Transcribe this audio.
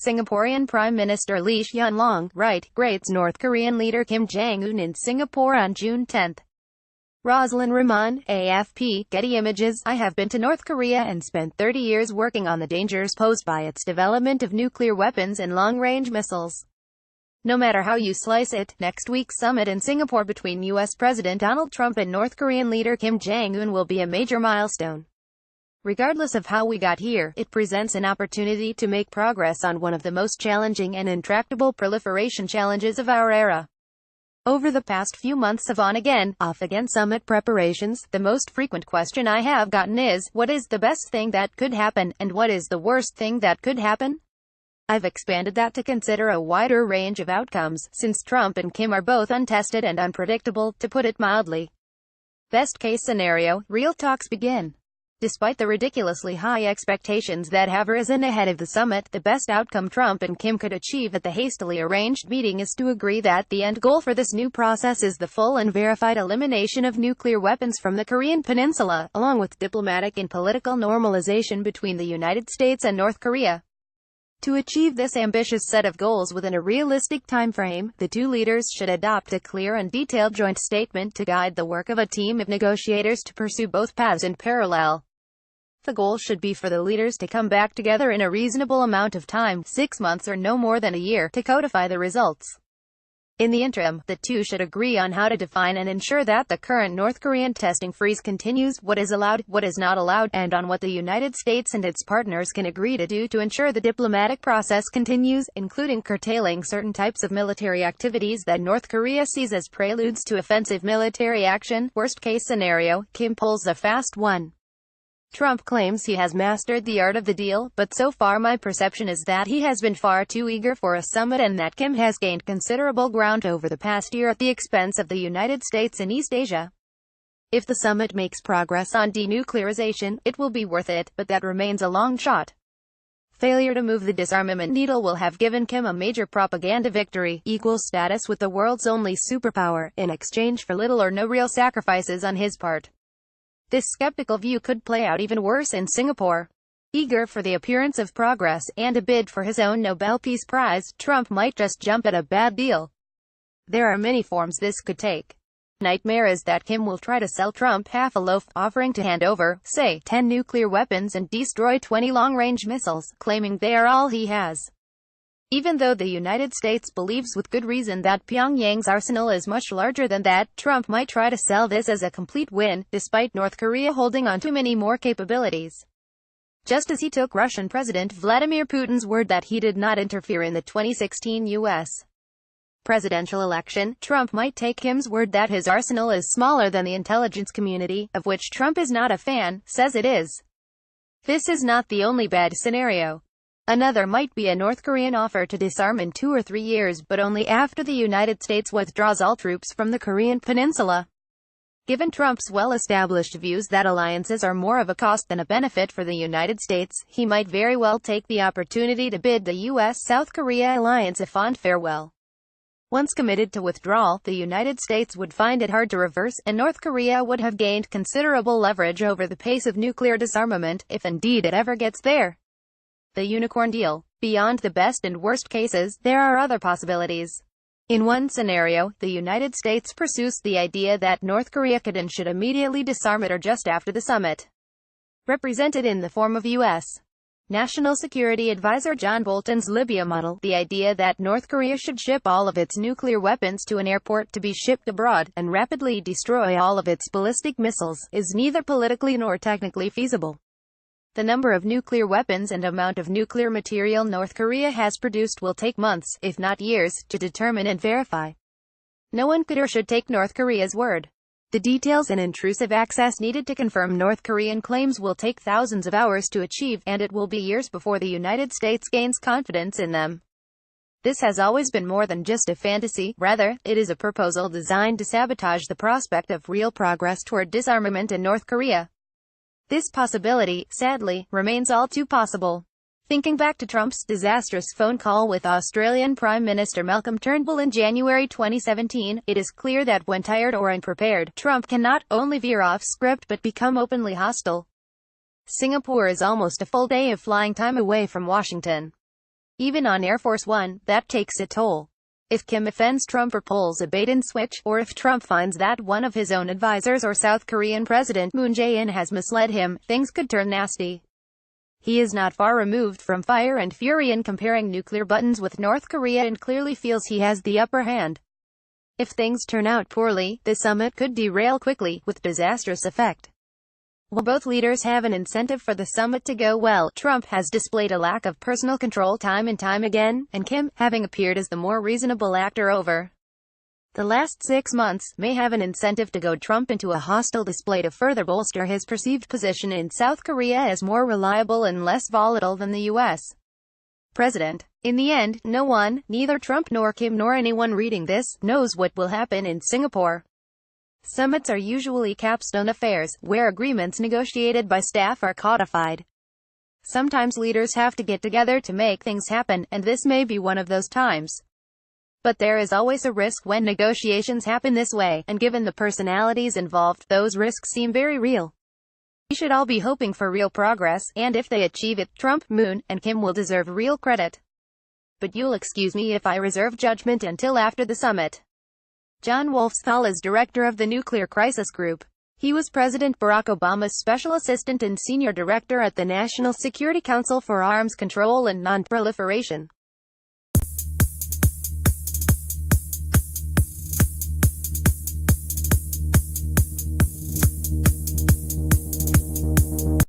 Singaporean Prime Minister Lee Hsien Loong, greets North Korean leader Kim Jong-un in Singapore on June 10. Roslyn Rahman, AFP, Getty Images. I have been to North Korea and spent 30 years working on the dangers posed by its development of nuclear weapons and long-range missiles. No matter how you slice it, next week's summit in Singapore between U.S. President Donald Trump and North Korean leader Kim Jong-un will be a major milestone. Regardless of how we got here, it presents an opportunity to make progress on one of the most challenging and intractable proliferation challenges of our era. Over the past few months of on-again, off-again summit preparations, the most frequent question I have gotten is, what is the best thing that could happen, and what is the worst thing that could happen? I've expanded that to consider a wider range of outcomes, since Trump and Kim are both untested and unpredictable, to put it mildly. Best case scenario, real talks begin. Despite the ridiculously high expectations that have risen ahead of the summit, the best outcome Trump and Kim could achieve at the hastily arranged meeting is to agree that the end goal for this new process is the full and verified elimination of nuclear weapons from the Korean peninsula, along with diplomatic and political normalization between the United States and North Korea. To achieve this ambitious set of goals within a realistic time frame, the two leaders should adopt a clear and detailed joint statement to guide the work of a team of negotiators to pursue both paths in parallel. The goal should be for the leaders to come back together in a reasonable amount of time, 6 months or no more than a year, to codify the results. In the interim, the two should agree on how to define and ensure that the current North Korean testing freeze continues, what is allowed, what is not allowed, and on what the United States and its partners can agree to do to ensure the diplomatic process continues, including curtailing certain types of military activities that North Korea sees as preludes to offensive military action. Worst case scenario, Kim pulls a fast one. Trump claims he has mastered the art of the deal, but so far my perception is that he has been far too eager for a summit and that Kim has gained considerable ground over the past year at the expense of the United States and East Asia. If the summit makes progress on denuclearization, it will be worth it, but that remains a long shot. Failure to move the disarmament needle will have given Kim a major propaganda victory, equal status with the world's only superpower, in exchange for little or no real sacrifices on his part. This skeptical view could play out even worse in Singapore. Eager for the appearance of progress, and a bid for his own Nobel Peace Prize, Trump might just jump at a bad deal. There are many forms this could take. Nightmare is that Kim will try to sell Trump half a loaf, offering to hand over, say, 10 nuclear weapons and destroy 20 long-range missiles, claiming they are all he has. Even though the United States believes with good reason that Pyongyang's arsenal is much larger than that, Trump might try to sell this as a complete win, despite North Korea holding on to many more capabilities. Just as he took Russian President Vladimir Putin's word that he did not interfere in the 2016 U.S. presidential election, Trump might take Kim's word that his arsenal is smaller than the intelligence community, of which Trump is not a fan, says it is. This is not the only bad scenario. Another might be a North Korean offer to disarm in 2 or 3 years, but only after the United States withdraws all troops from the Korean peninsula. Given Trump's well-established views that alliances are more of a cost than a benefit for the United States, he might very well take the opportunity to bid the U.S.-South Korea alliance a fond farewell. Once committed to withdrawal, the United States would find it hard to reverse, and North Korea would have gained considerable leverage over the pace of nuclear disarmament, if indeed it ever gets there. The unicorn deal. Beyond the best and worst cases, there are other possibilities. In one scenario, the United States pursues the idea that North Korea could and should immediately disarm it or just after the summit. Represented in the form of U.S. National Security Advisor John Bolton's Libya model, the idea that North Korea should ship all of its nuclear weapons to an airport to be shipped abroad, and rapidly destroy all of its ballistic missiles, is neither politically nor technically feasible. The number of nuclear weapons and amount of nuclear material North Korea has produced will take months, if not years, to determine and verify. No one could or should take North Korea's word. The details and intrusive access needed to confirm North Korean claims will take thousands of hours to achieve, and it will be years before the United States gains confidence in them. This has always been more than just a fantasy, rather, it is a proposal designed to sabotage the prospect of real progress toward disarmament in North Korea. This possibility, sadly, remains all too possible. Thinking back to Trump's disastrous phone call with Australian Prime Minister Malcolm Turnbull in January 2017, it is clear that when tired or unprepared, Trump can not only veer off script but become openly hostile. Singapore is almost a full day of flying time away from Washington. Even on Air Force One, that takes a toll. If Kim offends Trump or pulls a bait-and-switch, or if Trump finds that one of his own advisors or South Korean President Moon Jae-in has misled him, things could turn nasty. He is not far removed from fire and fury in comparing nuclear buttons with North Korea and clearly feels he has the upper hand. If things turn out poorly, the summit could derail quickly, with disastrous effect. While both leaders have an incentive for the summit to go well, Trump has displayed a lack of personal control time and time again, and Kim, having appeared as the more reasonable actor over the last 6 months, may have an incentive to goad Trump into a hostile display to further bolster his perceived position in South Korea as more reliable and less volatile than the U.S. president. In the end, no one, neither Trump nor Kim nor anyone reading this, knows what will happen in Singapore. Summits are usually capstone affairs, where agreements negotiated by staff are codified. Sometimes leaders have to get together to make things happen, and this may be one of those times. But there is always a risk when negotiations happen this way, and given the personalities involved, those risks seem very real. We should all be hoping for real progress, and if they achieve it, Trump, Moon, and Kim will deserve real credit. But you'll excuse me if I reserve judgment until after the summit. John Wolfsthal is director of the Nuclear Crisis Group. He was President Barack Obama's special assistant and senior director at the National Security Council for Arms Control and Non-Proliferation.